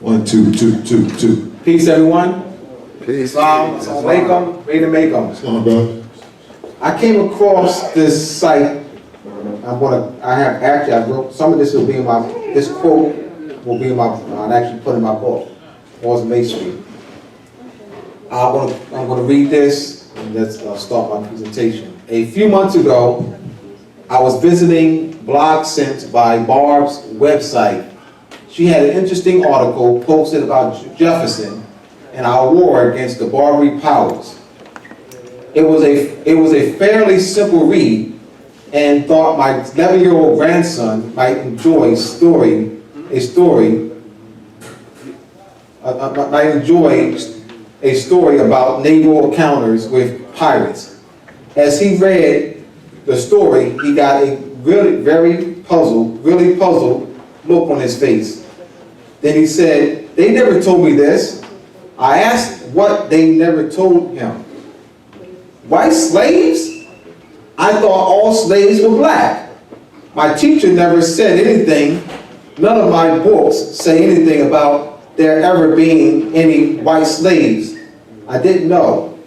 1, 2, 2, 2, 2. Peace, everyone. Peace. Assalamualaikum. Ready to make them. Come on, brother. I came across this site. I wrote some of this will be in my. This quote will be in my. I actually put in my book, Mosei Bey. I'm going to read this and let's start my presentation. A few months ago, I was visiting blog sent by Barb's website. She had an interesting article posted about Jefferson and our war against the Barbary powers. It was a fairly simple read, and thought my 11-year-old grandson might enjoy a story about naval encounters with pirates. As he read the story, he got a really puzzled look on his face. Then he said, "They never told me this." I asked what they never told him. White slaves? I thought all slaves were black. My teacher never said anything. None of my books say anything about there ever being any white slaves. I didn't know.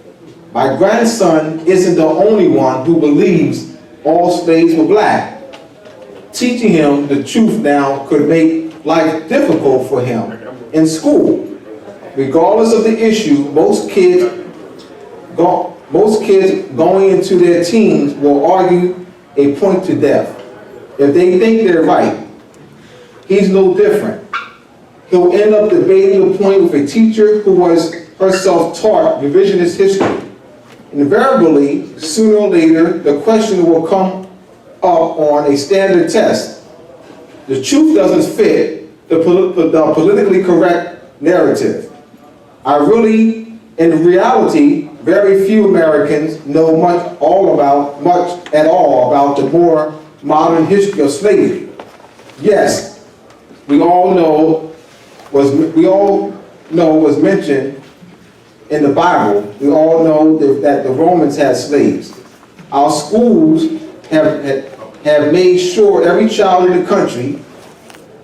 My grandson isn't the only one who believes all slaves were black. Teaching him the truth now could make life difficult for him in school. Regardless of the issue, most kids going into their teens will argue a point to death. If they think they're right, he's no different. He'll end up debating the point with a teacher who was herself taught revisionist history. Invariably, sooner or later, the question will come up on a standard test. The truth doesn't fit the politically correct narrative. In reality, very few Americans know much at all about the more modern history of slavery. Yes, we all know was mentioned in the Bible. We all know that the Romans had slaves. Our schools have made sure every child in the country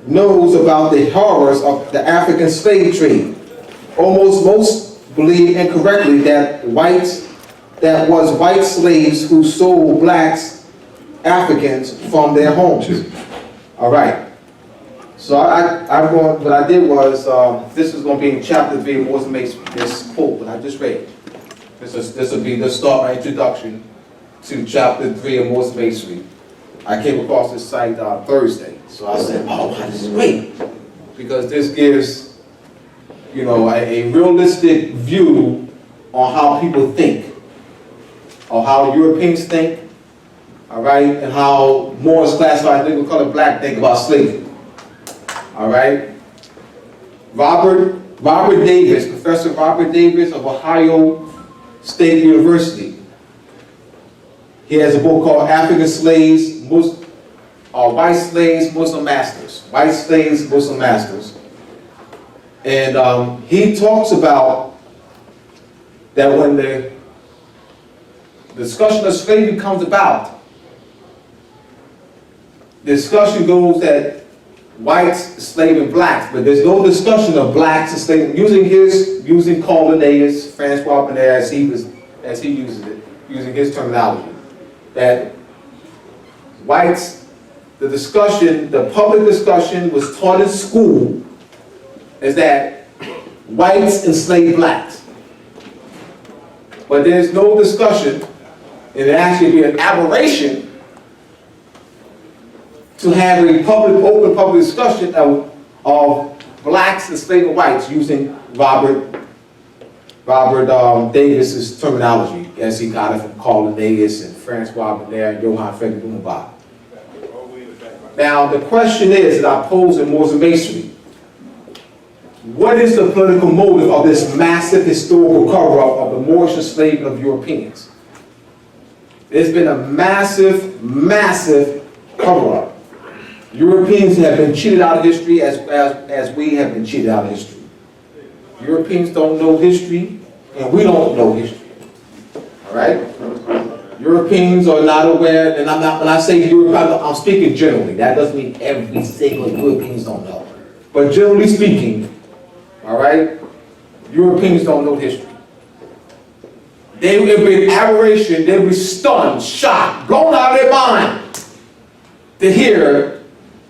knows about the horrors of the African slave trade. Most believe incorrectly that white slaves who sold blacks, Africans, from their homes. All right. So what I did was, this is going to be in chapter 3 of Mosei Bey's this quote that I just read. This will be the start my introduction to chapter 3 of Mosei Bey. I came across this site Thursday, so I said, "Oh, wow, this is great," because this gives, a realistic view on how people think, or how Europeans think, all right, and how Moorish classified people colored black think about slavery. All right. Robert Davis, Professor Robert Davis of Ohio State University. He has a book called African Slaves, White Slaves, Muslim Masters. White Slaves, Muslim Masters. And he talks about that when the discussion of slavery comes about, the discussion goes that whites enslaving blacks, but there's no discussion of blacks enslaving, using Linnaeus, Francois Bernard as he uses it, using his terminology. That whites, the public discussion was taught in school is that whites enslave blacks. But there's no discussion, and it actually be an aberration to have a open public discussion of blacks enslaving whites using Robert Davis's terminology, as he got it from Carl Linnaeus and Francois Bernard and Johann Friedrich Blumenbach. Now, the question is that I pose in Mosei Bey: what is the political motive of this massive historical cover-up of the Moorish enslavement of Europeans? There's been a massive cover-up. Europeans have been cheated out of history as we have been cheated out of history. Europeans don't know history, and we don't know history. All right? Europeans are not aware, and when I say Europe, I'm speaking generally. That doesn't mean every single Europeans don't know. But generally speaking, all right? Europeans don't know history. They would be aberration, they would be stunned, shocked, blown out of their mind to hear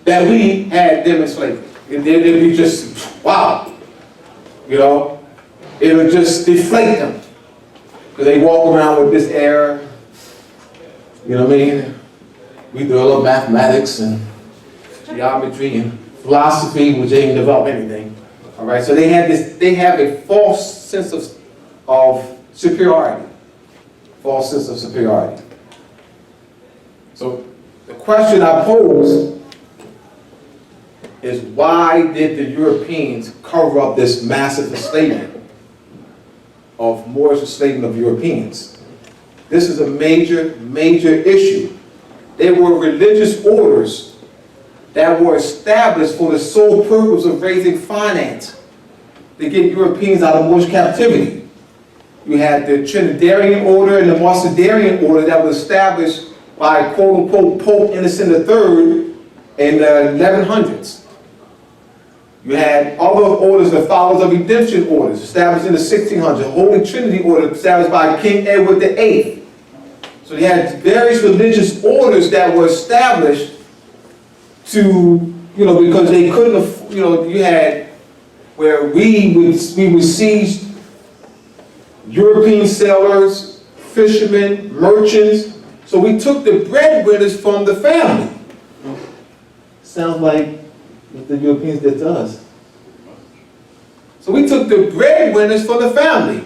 that we had them in slavery. They'd be just, wow, you know? It would just deflate them. Because they walk around with this air, you know what I mean? We do a little mathematics and geometry and philosophy, which they didn't develop anything. All right, so they have a false sense of superiority. False sense of superiority. So the question I pose is, why did the Europeans cover up this massive enslavement of Moorish enslavement of Europeans? This is a major, major issue. They were religious orders that were established for the sole purpose of raising finance to get Europeans out of Moorish captivity. You had the Trinidadian order and the Macedonian order that was established by quote-unquote Pope Innocent III in the 1100s. You had other orders, the followers of redemption orders, established in the 1600s, Holy Trinity order established by King Edward VIII. So you had various religious orders that were established to, because they couldn't, you had where we would seize European sailors, fishermen, merchants. So we took the breadwinners from the family. Sounds like what the Europeans did to us. So we took the breadwinners from the family.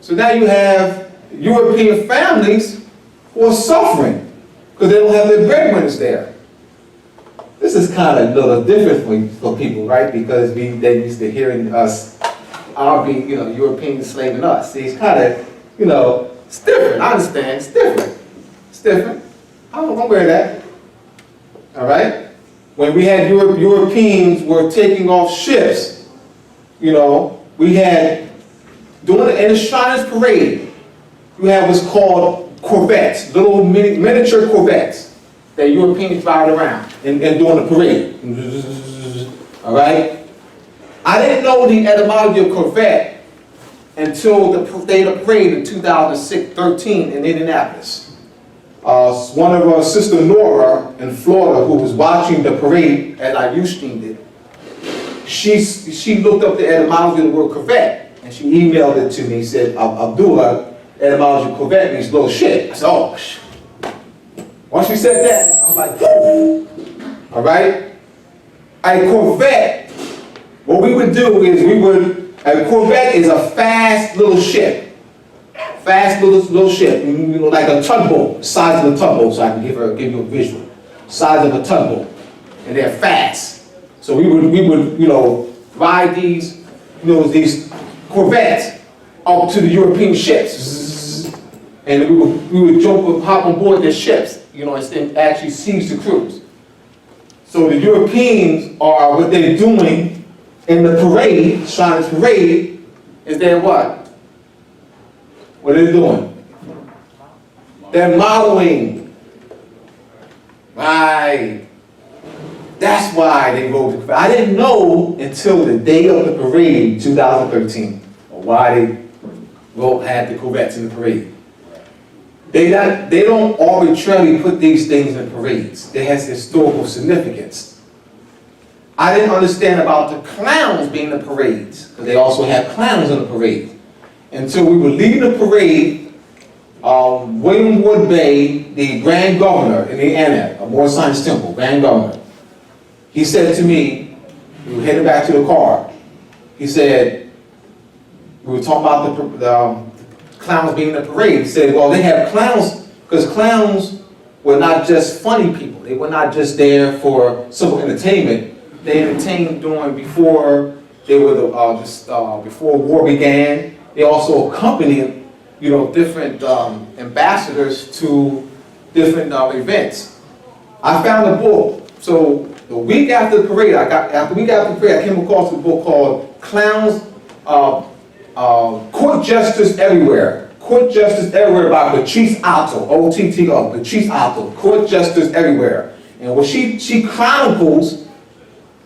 So now you have European families who are suffering because they don't have their breadwinners there. This is kind of a little different for people, right? Because they used to hearing us, Europeans enslaving us. See, it's kind of, it's different. I understand. It's different. It's different. I don't wear that. All right? When we had Europeans were taking off ships, we had, in the Shriners Parade, we had what's called corvettes, little miniature corvettes that Europeans drive around and during the parade. All right? I didn't know the etymology of corvette until the day of the parade in 2013 in Indianapolis. One of our sister Nora in Florida, who was watching the parade as I streamed it, she looked up the etymology of the word corvette and she emailed it to me. Said, Abdullah, etymology of corvette means little ship. I said, oh, once she said that, I'm like, whoa. All right? A corvette, what we would do is a corvette is a fast little ship. Fast little ship, like a tugboat, size of a tugboat, so I can give you a visual. Size of a tugboat, and they're fast. So we would ride these corvettes up to the European ships, and we would hop on board their ships, and actually seize the crews. So the Europeans are what they're doing in the parade, Shriners Parade, is they're what? What are they doing? They're modeling. Right. That's why they rode the corvette. I didn't know until the day of the parade, 2013, why they had the corvettes in the parade. They don't arbitrarily put these things in parades. They have historical significance. I didn't understand about the clowns being in the parades, because they also have clowns in the parade. Until we were leaving the parade, William Wood Bey, the Grand Governor in Indiana, of Moorish Science Temple, Grand Governor, he said to me, we were heading back to the car, he said, we were talking about the clowns being in the parade. He said, well, they have clowns, because clowns were not just funny people. They were not just there for simple entertainment. They entertained before war began. They also accompanied, different ambassadors to different events. I found a book. So the week after the parade, I came across a book called Clowns, Court Justice Everywhere. Court Justice Everywhere by Patrice Otto, Patrice Otto, Court Justice Everywhere. And what she chronicles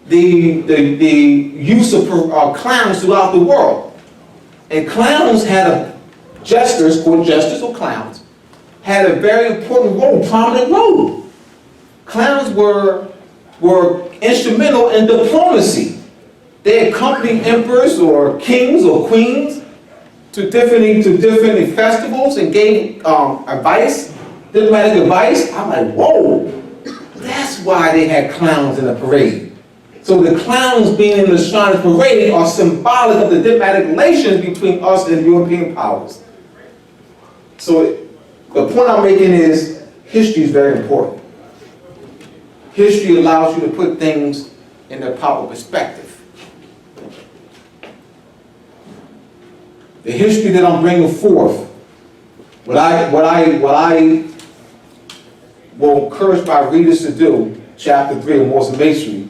the use of clowns throughout the world. And clowns had jesters, called jesters or clowns, had a very important role, prominent role. Clowns were instrumental in diplomacy. They accompanied emperors or kings or queens to different festivals and gave advice, diplomatic advice. I'm like, whoa, that's why they had clowns in the parade. So the clowns being in the Shriners Parade are symbolic of the diplomatic relations between us and European powers. So the point I'm making is history is very important. History allows you to put things in their proper perspective. The history that I'm bringing forth, what I will encourage my readers to do, chapter 3 of Moorish Imagery,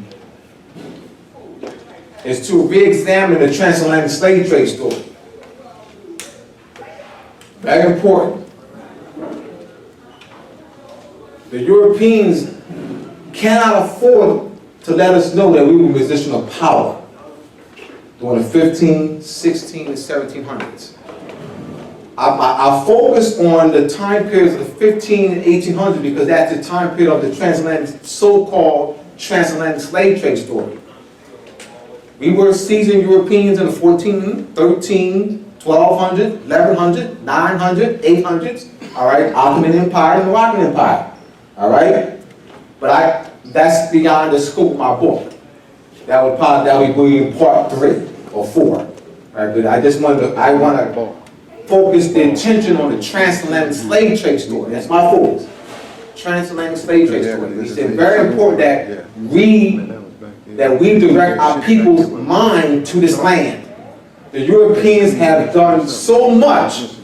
is to re-examine the transatlantic slave trade story. Very important. The Europeans cannot afford to let us know that we were in a position of power during the 15, 16, and 1700s. I focus on the time periods of the 15 and 1800s because that's the time period of the transatlantic, so-called transatlantic slave trade story. We were seasoned Europeans in the 14, 13, 1200, 1100, 900, 800s, all right, Ottoman Empire and Moroccan Empire, all right? But that's beyond the scope of my book. That would be in part 3 or 4. Right? But I want to focus the attention on the transatlantic slave trade story. That's my focus. Transatlantic slave trade story. It's very important that we direct our people's mind to this land. The Europeans have done so much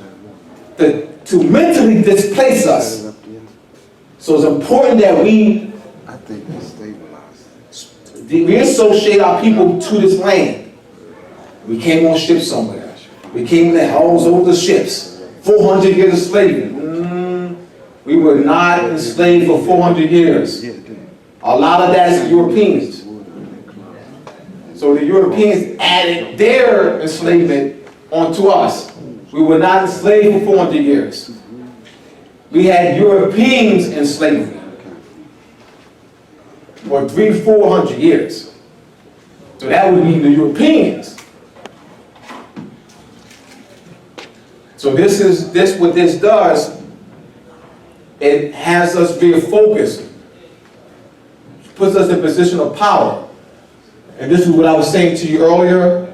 to mentally displace us. So it's important that we associate our people to this land. We came on ships somewhere. We came in the hulls over the ships. 400 years of slavery. We were not enslaved for 400 years. A lot of that is Europeans. So the Europeans added their enslavement onto us. We were not enslaved for 400 years. We had Europeans in slavery for 300-400 years. So that would be the Europeans. So what this does, it has us very focused, puts us in a position of power. And this is what I was saying to you earlier,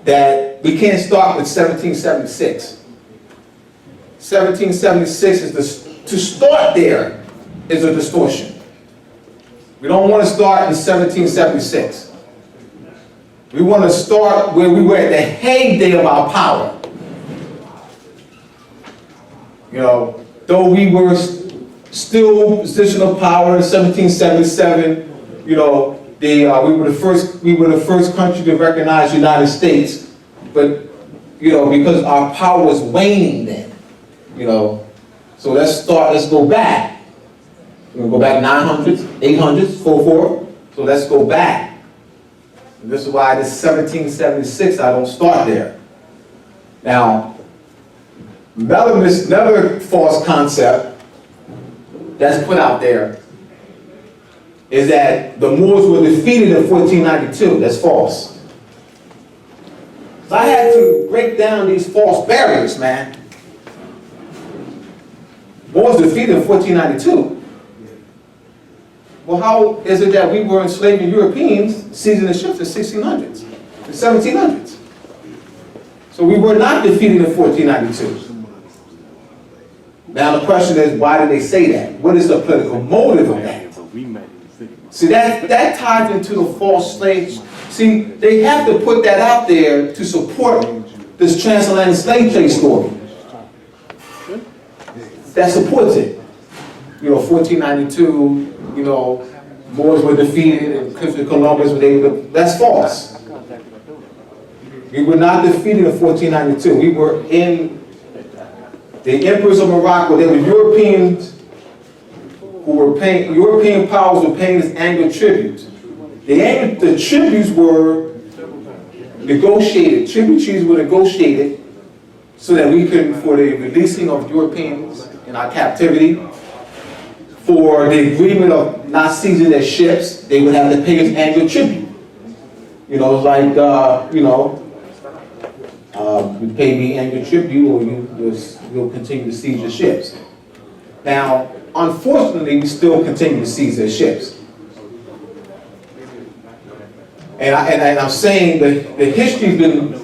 that we can't start with 1776. 1776 to start there is a distortion. We don't want to start in 1776. We want to start where we were at the heyday of our power. You know, though we were still in position of power in 1777, you know, we were the first country to recognize the United States, but you know, because our power was waning then, you know. So let's go back. We're gonna go back 900s, 800s, 44. So let's go back. And this is why this 1776, I don't start there. Now, another false concept that's put out there is that the Moors were defeated in 1492. That's false. So I had to break down these false barriers, man. Moors defeated in 1492. Well, how is it that we were enslaving Europeans seizing the ships in 1600s, the 1700s? So we were not defeated in 1492. Now the question is, why did they say that? What is the political motive of that? See, that ties into the false slaves. See, they have to put that out there to support this transatlantic slave trade story. That supports it. You know, 1492, you know, Moors were defeated and Christopher Columbus was able to, that's false. We were not defeated in 1492. We were in the emperors of Morocco. They were Europeans who were paying, European powers were paying this annual tribute The tributes were negotiated. Tribute treaties were negotiated so that we could, for the releasing of Europeans in our captivity, for the agreement of not seizing their ships, they would have to pay us annual tribute. You know, it's like, you pay me annual tribute or you'll continue to seize your ships. Now, unfortunately, we still continue to seize their ships. And I'm saying that the history's been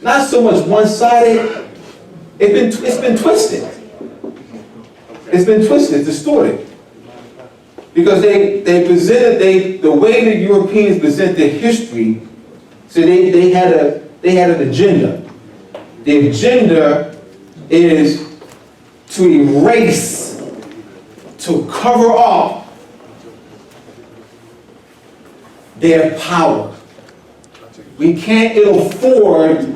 not so much one-sided, it's been twisted. It's been twisted, distorted. Because they presented, the way the Europeans present their history, so they had an agenda. The agenda is to erase, to cover up their power. We can't afford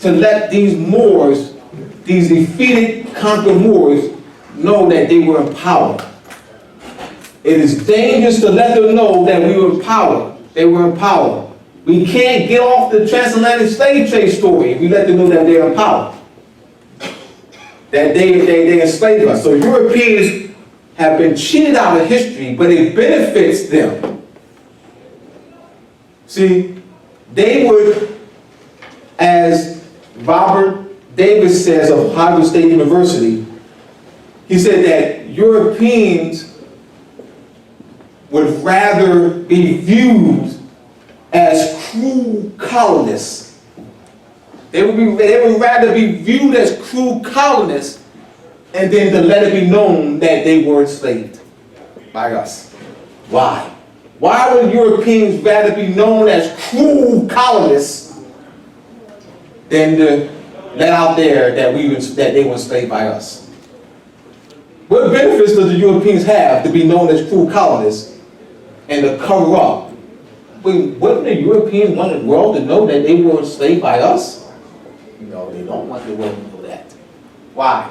to let these Moors, these defeated, conquered Moors, know that they were in power. It is dangerous to let them know that we were in power. They were in power. We can't get off the transatlantic slave trade story if we let them know that they're in power. That they enslaved us. So Europeans have been cheated out of history, but it benefits them. See, they would, as Robert Davis says of Ohio State University, he said that Europeans would rather be viewed as cruel colonists. They would rather be viewed as cruel colonists and then to let it be known that they were enslaved by us. Why? Why would Europeans rather be known as cruel colonists than to let out there that they were enslaved by us? What benefits does the Europeans have to be known as cruel colonists and to cover up? Wouldn't the Europeans want the world to know that they were enslaved by us? No, they don't want the world to know that. Why?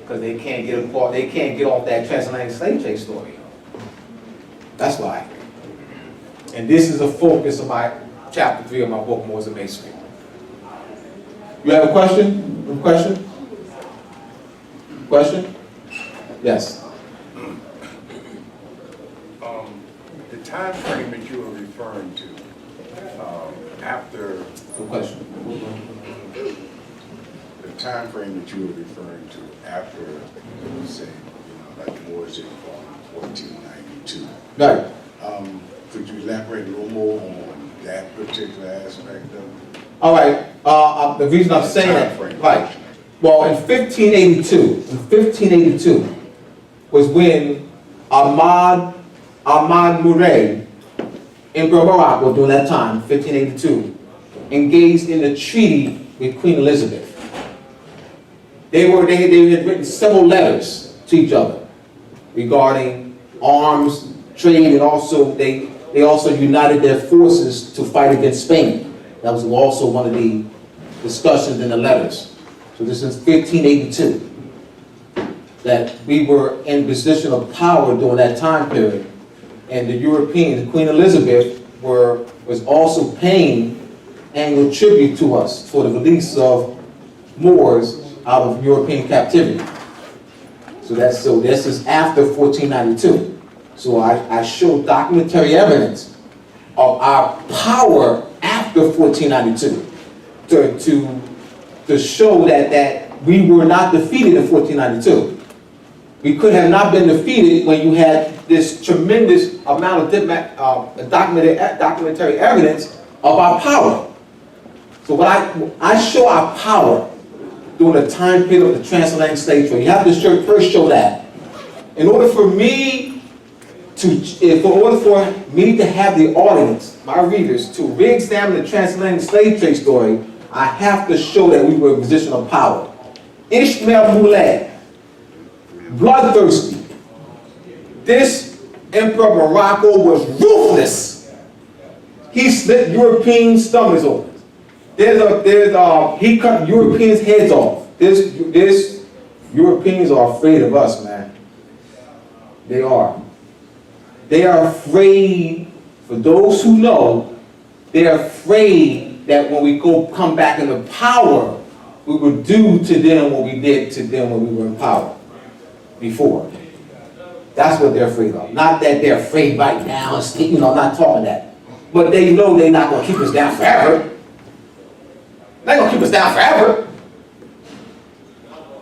Because they can't get off that transatlantic slave trade story. That's why. And this is a focus of my chapter 3 of my book, Moors and Masonry. You have a question? A question? Question? Yes. The time frame that you were referring to, after Good question. the time frame that you were referring to after, say, like Moorish in 1492. Right. Could you elaborate a little more on that particular aspect of it? All right. The reason I'm saying that, right. Well, in 1582 was when Ahmad Murray, Emperor of Morocco during that time, 1582, engaged in a treaty with Queen Elizabeth. They had written several letters to each other regarding arms, trade, and also they also united their forces to fight against Spain. That was also one of the discussions in the letters. So this is 1582. That we were in position of power during that time period. And the Europeans, Queen Elizabeth, was also paying annual tribute to us for the release of Moors out of European captivity. So this is after 1492. So I show documentary evidence of our power after 1492 to show that we were not defeated in 1492. We could have not been defeated when you had this tremendous amount of documentary evidence of our power. So what I show our power during the time period of the transatlantic slave trade. You have to first show that. In order for me to have the audience, my readers, to re-examine the transatlantic slave trade story, I have to show that we were in a position of power. Ishmael Moulay, bloodthirsty. This Emperor of Morocco was ruthless. He slit European stomachs open. He cut Europeans' heads off. This Europeans are afraid of us, man. They are. they are afraid, for those who know, they are afraid that when we come back into power, we will do to them what we did to them when we were in power before. That's what they're afraid of. Not that they're afraid right now, I'm not talking that. But they know they're not going to keep us down forever. They're going to keep us down forever.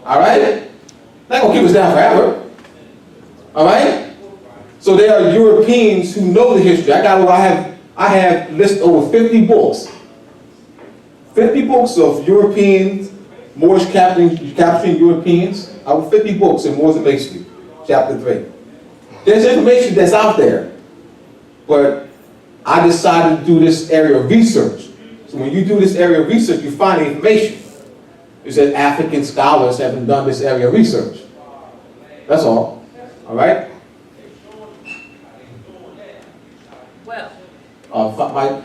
All right? They're going to keep us down forever. All right? So there are Europeans who know the history. I have listed over 50 books. 50 books of Europeans, Moorish capturing Europeans. Over 50 books in Moors and Masonry, chapter 3. There's information that's out there, but I decided to do this area of research. So when you do this area of research, you find the information. It's that African scholars haven't done this area of research. That's all. All right? Well, Mike?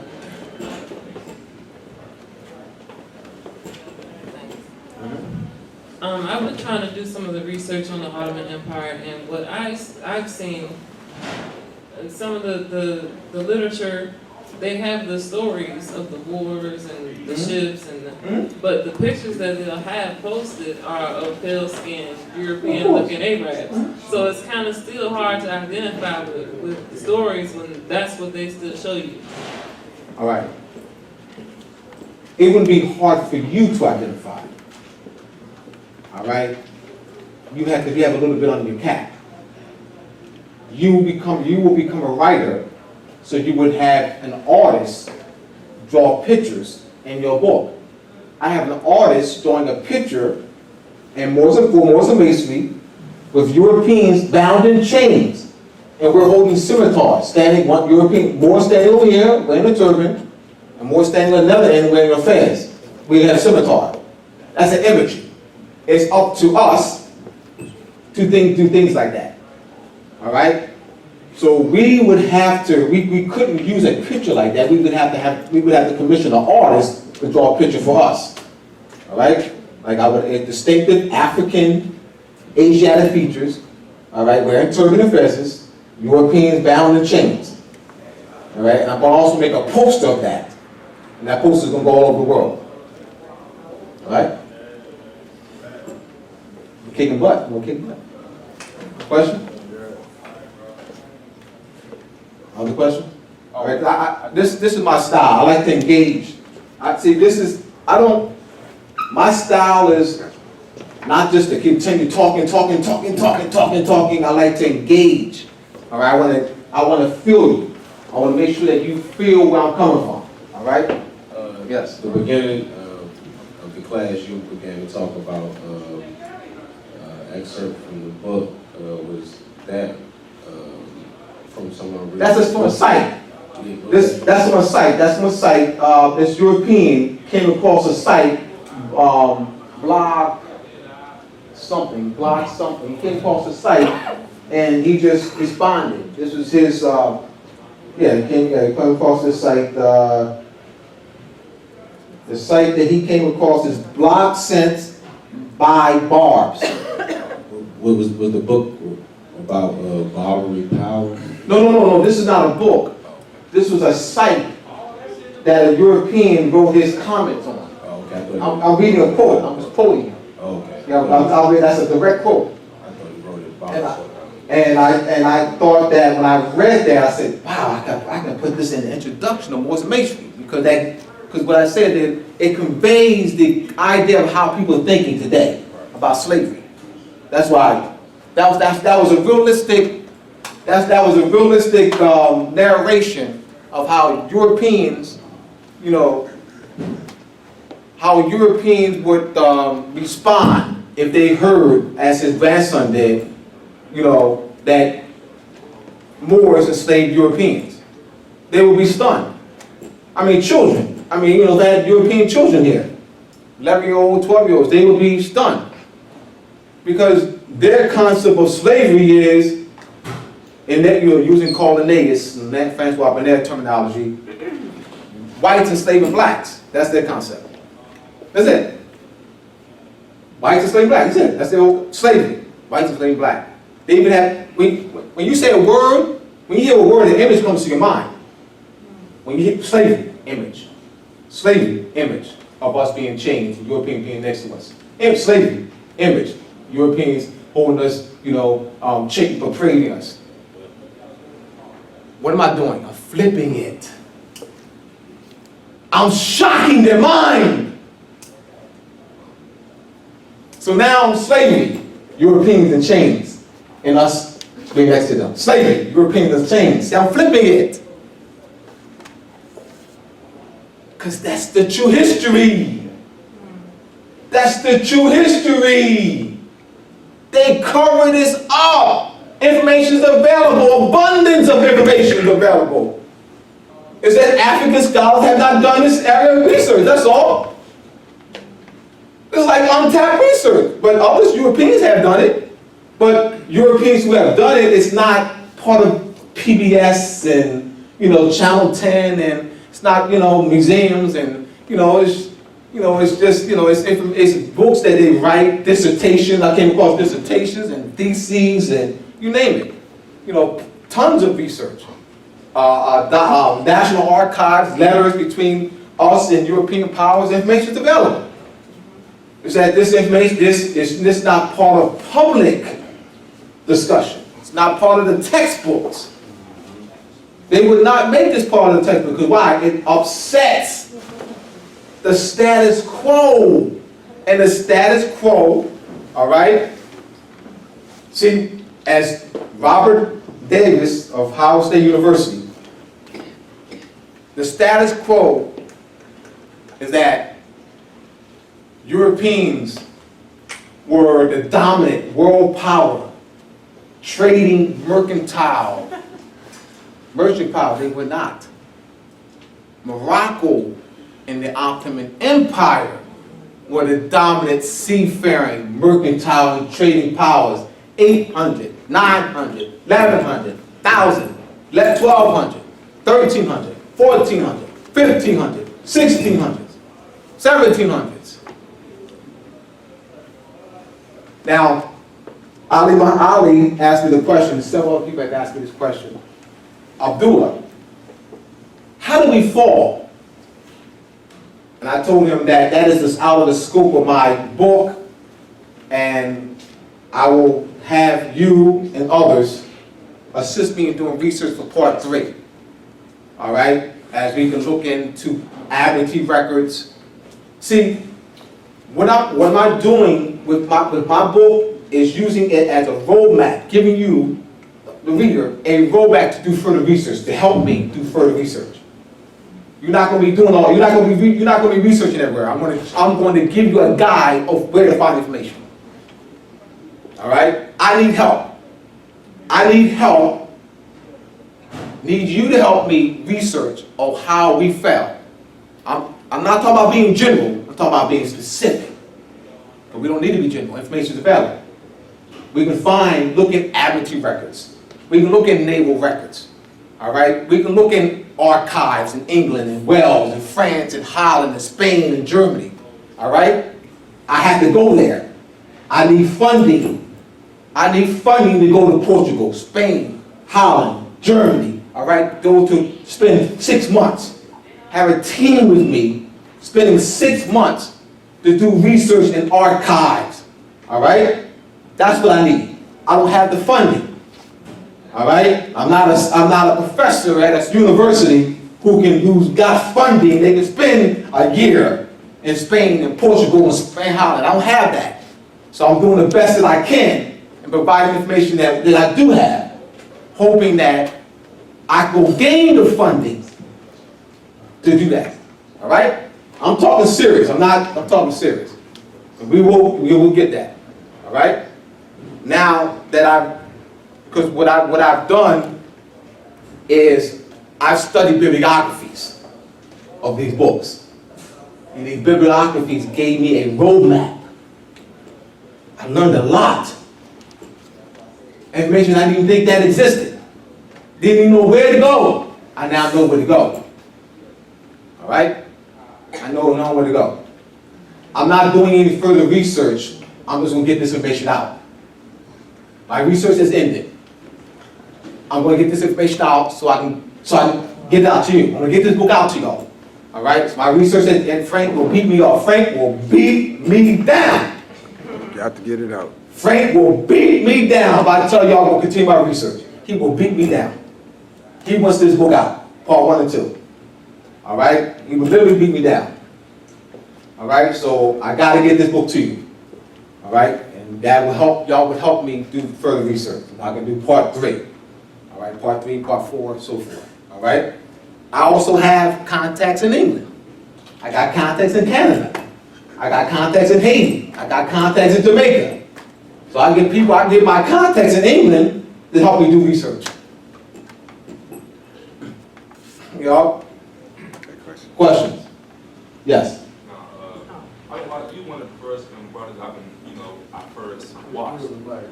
I've been trying to do some of the research on the Ottoman Empire, and what I've seen, some of the literature, they have the stories of the wars and the ships, and but the pictures that they'll have posted are of pale-skinned European-looking Arabs. So it's kind of still hard to identify with the stories when that's what they still show you. All right. It would be hard for you to identify. All right? You have a little bit under your cap. You will become a writer, so you would have an artist draw pictures in your book. I have an artist drawing a picture in Moors and Masonry with Europeans bound in chains, and we're holding scimitars, one European, Moor standing over here wearing a turban, and Moor standing on another end wearing a fez. We have a scimitar. That's an imagery. It's up to us to do things like that. All right? So we would have to, we couldn't use a picture like that. We would have to commission an artist to draw a picture for us. All right? Like a distinctive African, Asiatic features. All right? Wearing turban and fezes, Europeans bound in chains. All right? And I'm going to also make a poster of that. And that poster is going to go all over the world. All right? Kicking butt. We're kicking butt. Question? Other question? All right. This is my style. I like to engage. My style is not just to continue talking. I like to engage. All right. I want to feel you. I want to make sure that you feel where I'm coming from. All right. Yes. The beginning of the class, you began to talk about excerpt from the book. Was that from someone? That's from a site. That's from a site. This European came across a site, blog something. He came across a site and he just responded. This was his. He came across this site. The site that he came across is Blog Sent by Barbs. Was the book about Barbary power? No. This is not a book. This was a site that a European wrote his comments on. Oh, okay. I'm reading a quote. I'm just quoting him. Oh, okay. Yeah, that's a direct quote. I thought you wrote it about. And I thought that when I read that, I said, wow, I can put this in the introduction of Moors and Masonry because what I said, it conveys the idea of how people are thinking today about slavery. That's why that was a realistic narration of how Europeans, would respond if they heard, as his grandson did, that Moors enslaved Europeans. They would be stunned. I mean, children. They had European children here, 11-year-old, 12-year-olds. They would be stunned because their concept of slavery is, and that you're using Carl Linnaeus and Francois Bonnet terminology, whites enslaving blacks. That's their concept. That's it. Whites enslaving blacks. That's it. That's their whole slavery. Whites enslaving black. They even have, when you say a word, When you hear a word, an image comes to your mind. When you hear slavery, image. Slavery, image of us being chained, European being next to us. Slavery, image. Europeans holding us, chained, parading us. What am I doing? I'm flipping it. I'm shocking their mind. So now slavery, Europeans in chains, and us being next to them. Slavery, Europeans in chains. See, I'm flipping it. Because that's the true history. That's the true history. They cover this up. Information is available. Abundance of information is available. It's that African scholars have not done this area of research. That's all. It's like untapped research. But others, Europeans have done it. But Europeans who have done it, it's not part of PBS and, Channel 10, and it's not, museums, and, it's just, it's books that they write, dissertations. I came across dissertations and theses and you name it. Tons of research. National archives, letters between us and European powers, information is available. Is that this information, this is not part of public discussion. It's not part of the textbooks. They would not make this part of the textbook, because why? It upsets the status quo. And the status quo, all right? See, as Robert Davis of Howard State University, the status quo is that Europeans were the dominant world power, trading merchant power. They were not. Morocco and the Ottoman Empire were the dominant seafaring, mercantile, and trading powers. 800, 900, 1100, 1000, 1200, 1300, 1400, 1500, 1600s, 1700s. Now, Ali asked me the question, several people have asked me this question. Abdullah, how do we fall? And I told him that is just out of the scope of my book, and I will have you and others assist me in doing research for part 3. All right? As we can look into Admiralty records. See, what am I doing with my book is using it as a roadmap, giving you, the reader, a roadmap to do further research, to help me do further research. You're not going to be doing all. You're not going to be researching everywhere. I'm going to give you a guide of where to find information. All right? I need help. I need help. Need you to help me research of how we fell. I'm not talking about being general. I'm talking about being specific. But we don't need to be general. Information is available. We can look at Admiralty records. We can look at naval records. All right? We can look in archives in England and Wales and France and Holland and Spain and Germany. All right? I have to go there. I need funding. I need funding to go to Portugal, Spain, Holland, Germany. All right? Go to spend 6 months. Have a team with me spending 6 months to do research in archives. All right? That's what I need. I don't have the funding. All right? I'm not a professor at a university who's got funding. They can spend a year in Spain and Portugal and Spain, Holland. I don't have that. So I'm doing the best that I can and providing information that I do have, hoping that I will gain the funding to do that. All right? I'm talking serious. I'm talking serious. We will get that. All right? Now that because what I've done is I've studied bibliographies of these books. And these bibliographies gave me a roadmap. I learned a lot. Information I didn't even think that existed. Didn't even know where to go. I now know where to go. All right? I know where to go. I'm not doing any further research. I'm just going to get this information out. My research has ended. I'm gonna get this information out so I can get it out to you. I'm gonna get this book out to y'all. All right, so my research, and Frank will beat me up. Frank will beat me down. Got to get it out. Frank will beat me down if I tell y'all I'm gonna continue my research. He will beat me down. He wants this book out, part 1 and 2. All right, he will literally beat me down. All right, so I gotta get this book to you. All right, and that will help, y'all would help me do further research. I can do part 3. All right, part 3, part 4, so forth. All right. I also have contacts in England. I got contacts in Canada. I got contacts in Haiti. I got contacts in Jamaica. So I get my contacts in England to help me do research. Y'all? Questions? Yes. You one of the first brought it up, and you know, I first watched, but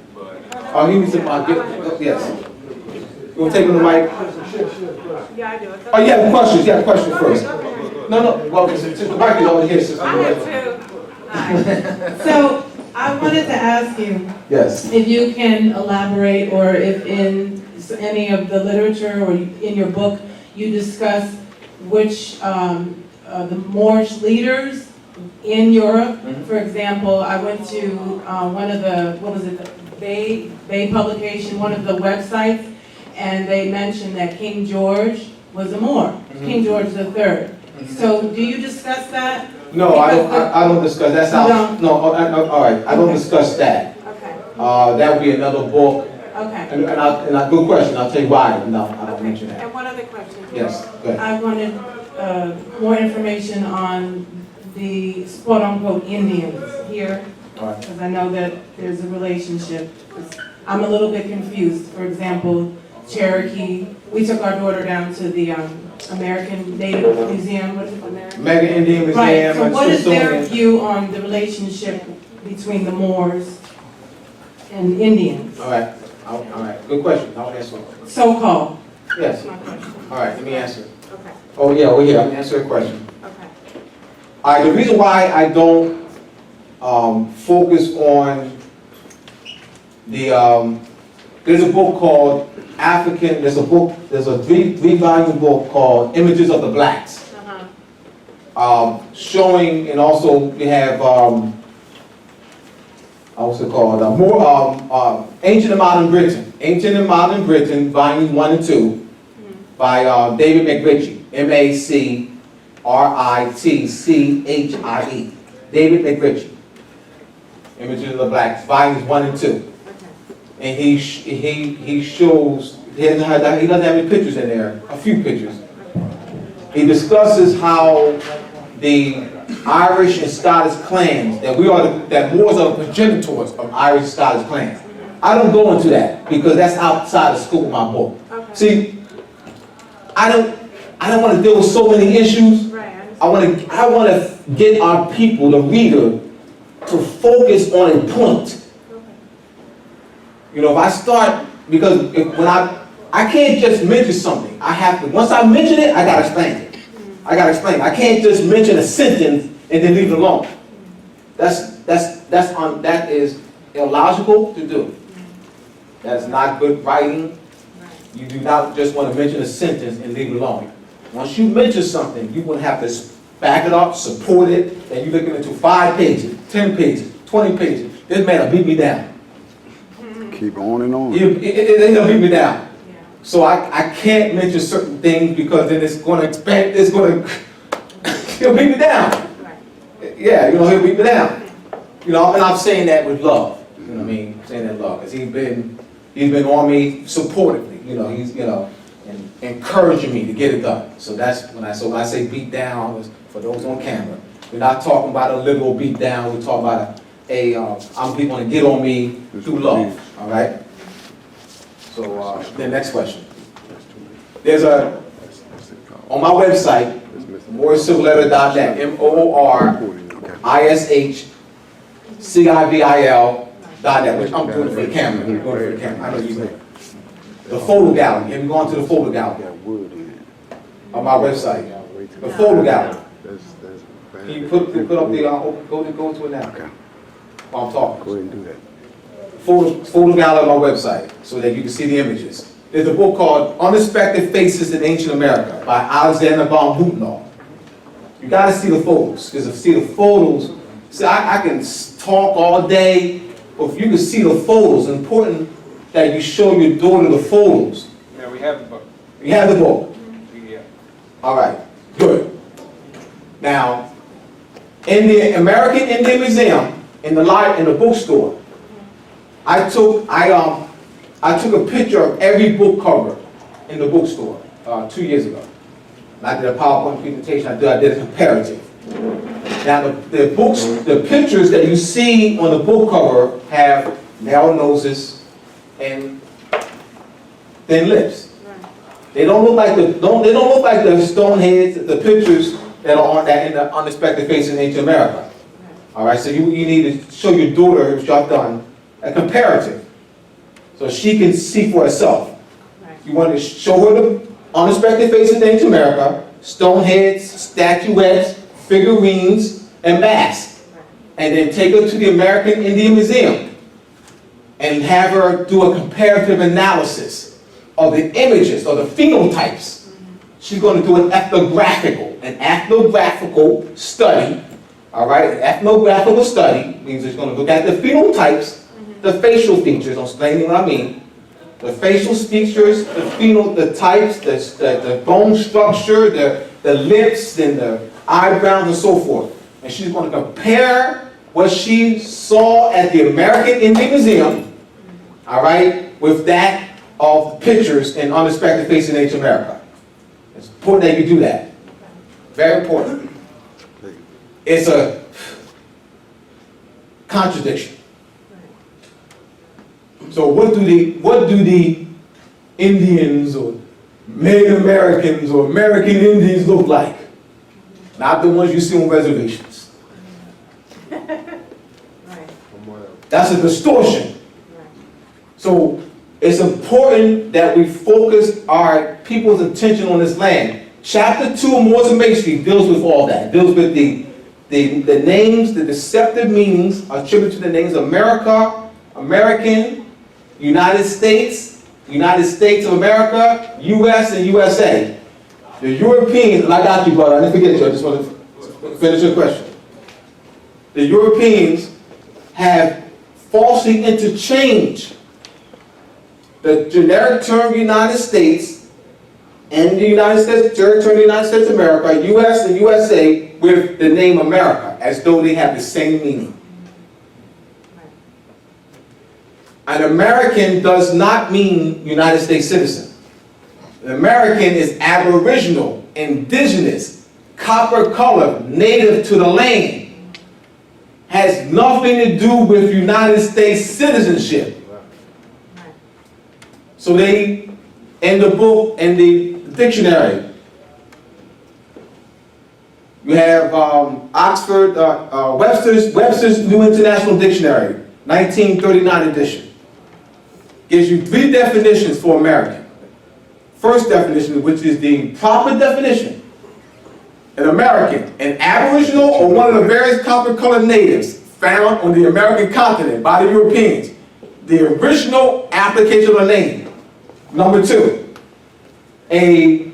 Oh, he needs to, yes. You want to take on the mic? Yeah, I do. Oh, you have questions? You have questions first. No, well, since the mic is over here, sister. I have two. So I wanted to ask you Yes. if you can elaborate, or if in any of the literature or in your book you discuss which the Moorish leaders in Europe. For example, I went to one of the, what was it, the Bay publication, one of the websites, and they mentioned that King George was a Moor, King George III. So do you discuss that? No, I don't discuss, that's how, no, all right, I don't discuss that. Okay. That would be another book, Okay. and good question, I'll tell you why, no, I don't mention that. And one other question. Yes, go ahead. I wanted more information on the quote-unquote Indians here, All right. because I know that there's a relationship. I'm a little bit confused. For example, Cherokee, we took our daughter down to the American Native Museum, what is it, American? Mega Indian Museum Right, so and what is their Smithsonian. view on the relationship between the Moors and Indians, All right, good question, I'll answer. so-called? Yes, My question. all right, let me answer. Okay, Oh, yeah, let me answer a question. okay. All right, the reason why I don't focus on the, there's a book called there's a three-volume book called Images of the Blacks. Showing, and also we have, what's it called, Ancient and Modern Britain, volumes 1 and 2, by David McRitchie, MacRitchie, David McRitchie. Images of the Blacks, volumes 1 and 2. And he shows, he doesn't have any pictures in there, a few pictures. He discusses how the Irish and Scottish clans, that Moors are the progenitors of Irish and Scottish clans. I don't go into that because that's outside the scope of my book. Okay. See, I don't want to deal with so many issues. Right, I want to get our people, the reader, to focus on a point. You know, if I start, because when I can't just mention something. I have to, once I mention it, I gotta explain it. I can't just mention a sentence and then leave it alone. That is illogical to do. That's not good writing. You do not just want to mention a sentence and leave it alone. Once you mention something, you will have to back it up, support it, and you're looking into 5 pages, 10 pages, 20 pages. This man will beat me down. Keep on and on. He'll beat me down. So I can't mention certain things because then it's going to expand, he'll beat me down. Yeah, you know, he'll beat me down. You know, and I'm saying that with love. You know what I mean? I'm saying that with love. Because he's been on me supportively. You know, he's, you know, and encouraging me to get it done. So that's when I say beat down, for those on camera, we're not talking about a literal beat down. We're talking about I'm people to get on me through love. All right. So the next question. There's on my website, moorishcivilletter.net, MOORISHCIVIL.net, which I'm doing it for the camera. I'm doing it for the camera. I know you know. The photo gallery. Have you gone to the photo gallery on my website? The photo gallery. Can you put up the go to it now? Okay. While I'm talking. Go ahead and do that. Photo gallery on my website so that you can see the images. There's a book called Unexpected Faces in Ancient America by Alexander von Humboldt. You gotta see the photos, because if you see the photos, see, I can talk all day, but if you can see the photos, it's important that you show your daughter the photos. Yeah, we have the book. You have the book? Yeah. All right, good. Now, in the American Indian Museum, in the bookstore, I took a picture of every book cover in the bookstore 2 years ago. And I did a PowerPoint presentation. I did a comparative. Now, the pictures that you see on the book cover have narrow noses and thin lips. They don't look like the stone heads, the pictures that are on that in the Unexpected Face in Ancient America. All right, so you need to show your daughter, which I've done, a comparative, so she can see for herself. You want to show her the Unexpected Face in Ancient America, stone heads, statuettes, figurines, and masks, and then take her to the American Indian Museum and have her do a comparative analysis of the images or the phenotypes. She's going to do an ethnographical study. All right, an ethnographical study means she's going to look at the phenotypes, the facial features. I'm explaining what I mean. The facial features, the types, the bone structure, the lips, and the eyebrows, and so forth. And she's going to compare what she saw at the American Indian Museum, all right, with that of pictures in Unexpected Face in Ancient America. It's important that you do that. Very important. It's a contradiction. So what do the Indians or Native Americans or American Indians look like? Not the ones you see on reservations. That's a distortion. So it's important that we focus our people's attention on this land. Chapter 2 of Moors Masonry deals with all that. It deals with the names, the deceptive meanings attributed to the names America, American, United States of America, U.S., and USA. The Europeans, and I got you, brother, I didn't forget you, I just want to finish your question. The Europeans have falsely interchanged the generic term United States and the United States, generic term United States of America, U.S. and USA, with the name America, as though they have the same meaning. An American does not mean United States citizen. An American is aboriginal, indigenous, copper colored, native to the land. Has nothing to do with United States citizenship. So they, in the book, in the dictionary, you have Webster's New International Dictionary, 1939 edition. Gives you 3 definitions for American. First definition, which is the proper definition. An American, an aboriginal or one of the various copper-colored natives found on the American continent by the Europeans. The original application of the name. Number 2, a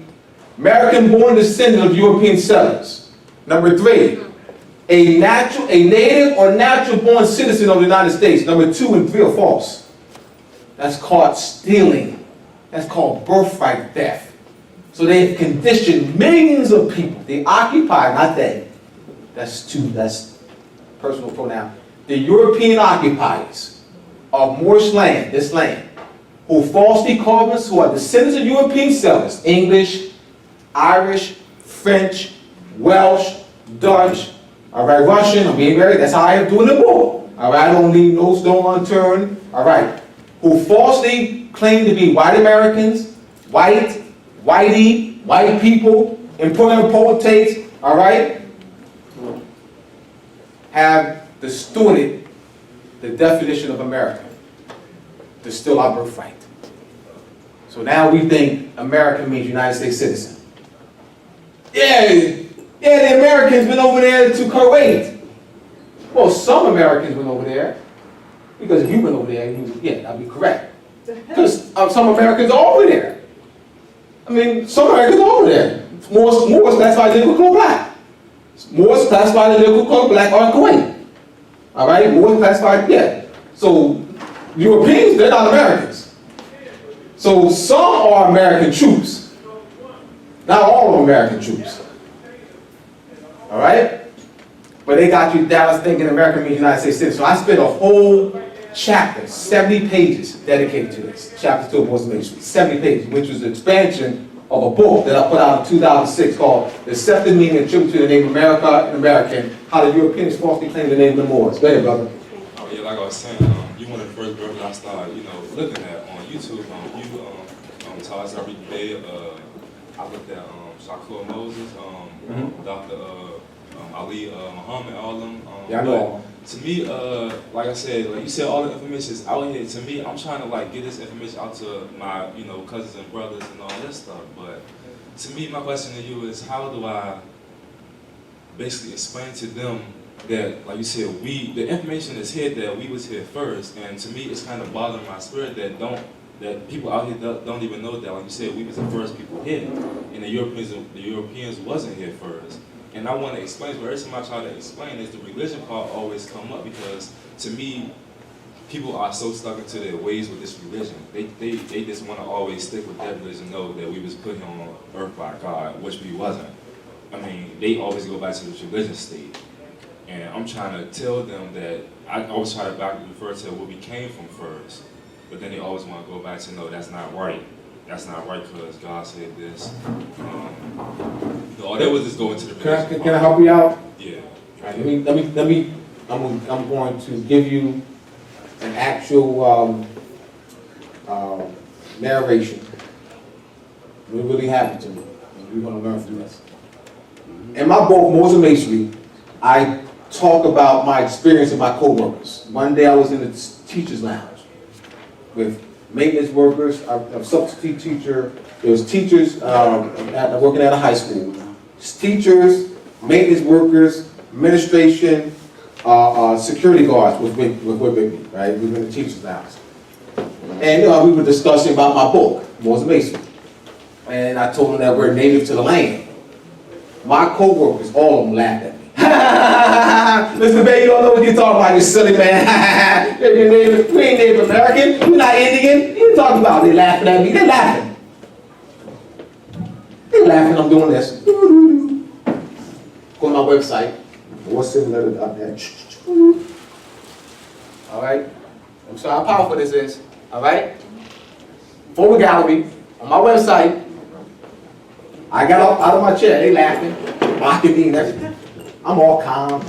American-born descendant of European settlers. Number 3, a native or natural-born citizen of the United States. Number 2 and 3 are false. That's called stealing. That's called birthright theft. So they've conditioned millions of people. They occupy, not they. That's personal pronoun. The European occupiers of Moorish land, this land, who falsely call us, who are descendants of European settlers, English, Irish, French, Welsh, Dutch, all right, Russian, I'm being married, that's how I am doing the book. All right, I don't leave no stone unturned. All right. Who falsely claim to be white Americans, white people, important potentates, all right, have distorted the definition of America to steal our birthright. So now we think American means United States citizen. Yeah, the Americans went over there to Kuwait. Well, some Americans went over there. Because if you went over there, yeah, that'd be correct. Because some Americans are over there. I mean, some Americans are over there. Moors classified as color black. Moors classified as color black or Kuwait. All right, Moors classified, yeah. So Europeans, they're not Americans. So some are American troops. Not all are American troops. All right? But they got you Dallas thinking America means United States citizen. So I spent a whole chapter, 70 pages dedicated to this. Chapter 2 of Muslim History, 70 pages, which was an expansion of a book that I put out in 2006 called The Deceptive Meaning and Attributed to the Name America and American, How the Europeans Falsely Claim the Name of the Moors. Go ahead, brother. Oh yeah, like I was saying, you one of the first brothers I started, looking at on YouTube. Talib Bey. I looked at Quo Moses, Dr. Ali Muhammad, all them. Yeah, I know. To me, like I said, like you said, all the information is out here. To me, I'm trying to like get this information out to my, cousins and brothers and all that stuff. But to me, my question to you is, how do I basically explain to them that, like you said, the information is here that we was here first, and to me, it's kind of bothering my spirit that people out here don't even know that, like you said, we was the first people here, and the Europeans wasn't here first. And I want to explain, but every time I try to explain is the religion part always come up, because to me, people are so stuck into their ways with this religion. They just want to always stick with that religion, know that we was put here on earth by God, which we wasn't. I mean, they always go back to this religious state. And I'm trying to tell them that, I always try to refer to where we came from first, but then they always want to go back to, no, that's not right. That's not right because God said this. All that was just go into the religion. Can I help you out? Yeah. All right, I'm going to give you an actual narration. It really happened to me, and we're going to learn from this. In my book, Moors and Masonry, I talk about my experience with my co-workers. One day I was in the teacher's lounge with maintenance workers, a substitute teacher. There was teachers working at a high school. Teachers, maintenance workers, administration, security guards was with me, right? We were in the teacher's lounge. And we were discussing about my book, Moors and Masonry. And I told them that we're native to the land. My co-workers, all of them laughed at me. Mr. Bey, you don't know what you're talking about, you silly man. We ain't Native American, we're not Indian. What are you talking about? They're laughing at me, they're laughing. They're laughing, I'm doing this. Go on my website, moorsletter.net. All right? I'm sorry how powerful this is, all right? Photo gallery, on my website. I got up out of my chair, they laughing, mocking me and everything. I'm all calm.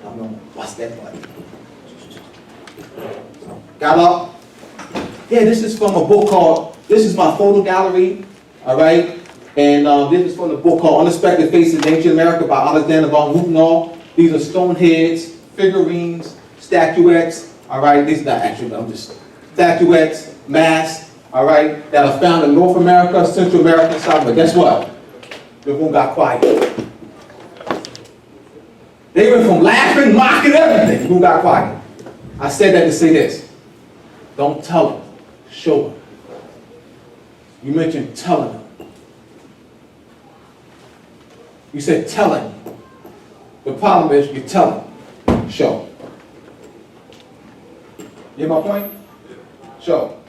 I'm going, what's that button? Got up. Yeah, this is from a book called, this is my photo gallery, all right? And this is from the book called Unexpected Faces of Ancient America by Alexander von Hugenau. These are stone heads, figurines, statuettes, all right? These are not actually, I'm just, statuettes, masks, all right, that are found in North America, Central America, South America. Guess what? The room got quiet. They went from laughing, mocking, everything. The room got quiet. I said that to say this. Don't tell them, show them. You mentioned telling them. You said telling. The problem is you tell them, show. You get my point? Show.